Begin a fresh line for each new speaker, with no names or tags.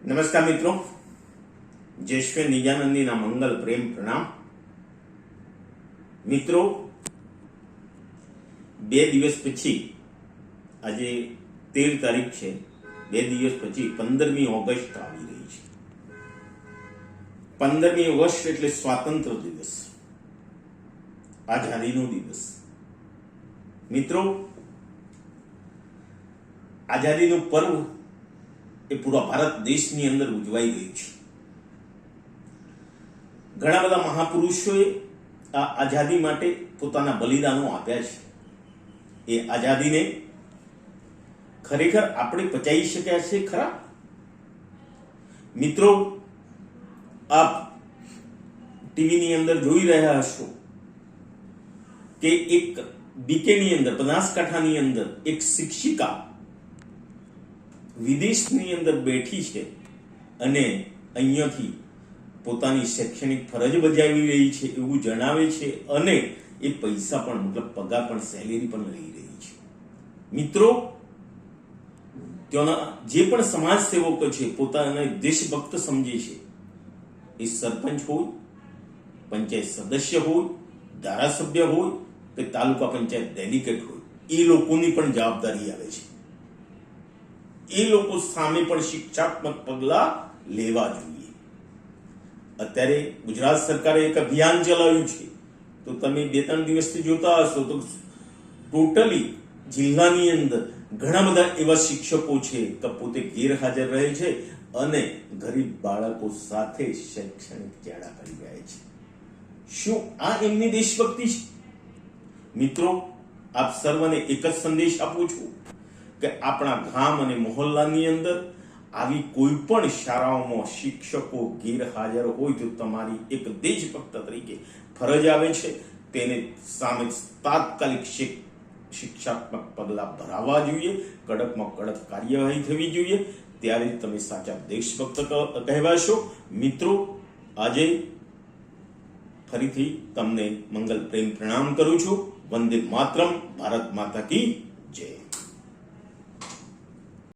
નમસ્કાર મિત્રો, જયશ્રી નિજાનંદીના મંગલ પ્રેમ પ્રણામ. મિત્રો, 2 દિવસ પછી, આજે 13 તારીખ છે, 2 દિવસ પછી 15મી ઓગસ્ટ આવી રહી છે. 15મી ઓગસ્ટ એટલે સ્વાતંત્ર્ય દિવસ, આઝાદીનો દિવસ. મિત્રો, આઝાદીનું પર્વ એ પૂરા ભારત દેશની અંદર ઉજવાઈ ગયું છે. ઘણા બધા મહાપુરુષોએ આ આઝાદી માટે પોતાના બલિદાનો આપ્યા છે. એ આઝાદીને ખરેખર આપણે પચાવી શક્યા છે ખરા? મિત્રો, આપ ટીવીની અંદર જોઈ રહ્યા હશો કે એક બીકેની અંદર, બનાસકાંઠાની અંદર એક શિક્ષિકા વિદેશની અંદર બેઠી છે અને અહીંયાથી પોતાની શૈક્ષણિક ફરજ બજાવી રહી છે એવું જણાવે છે અને એ પૈસા પણ, મતલબ પગાર પણ, સેલેરી પણ લઈ રહી છે. મિત્રો, ત્યાંના જે પણ સમાજ સેવકો છે, પોતાને દેશભક્ત સમજે છે, એ સરપંચ હોય, પંચાયત સદસ્ય હોય, ધારાસભ્ય હોય કે તાલુકા પંચાયત ડેલિગેટ હોય, એ લોકોની પણ જવાબદારી આવે છે. એ લોકો સામે પણ શિક્ષાત્મક પગલા લેવા જોઈએ. અત્યારે ગુજરાત સરકારે એક અભિયાન ચલાવ્યું છે, તો તમે 2-3 દિવસથી જોતા હશો તો ટોટલી જિલ્લાની અંદર ઘણા બધા એવા શિક્ષકો છે કે પોતે ગેરહાજર રહે છે અને ગરીબ બાળકો સાથે શૈક્ષણિક ચેડા કરી રહ્યા છે. શું આ એમની દેશભક્તિ છે? મિત્રો, આપ સર્વને એક જ સંદેશ આપું છું કે આપણા ગામ અને મહોલ્લાની અંદર આવી કોઈ પણ શાળાઓમાં શિક્ષકો ગેરહાજર હોય તો તમારી એક દેશભક્ત તરીકે ફરજ આવે છે તેને સામે તાત્કાલિક શિક્ષાત્મક પગલા ભરાવવા જોઈએ, કડકમાં કડક કાર્યવાહી થવી જોઈએ, ત્યારે તમે સાચા દેશભક્ત કહેવાશો. મિત્રો, આજે ફરીથી તમને મંગલ પ્રેમ પ્રણામ કરું છું. વંદે માતરમ. ભારત માતા કી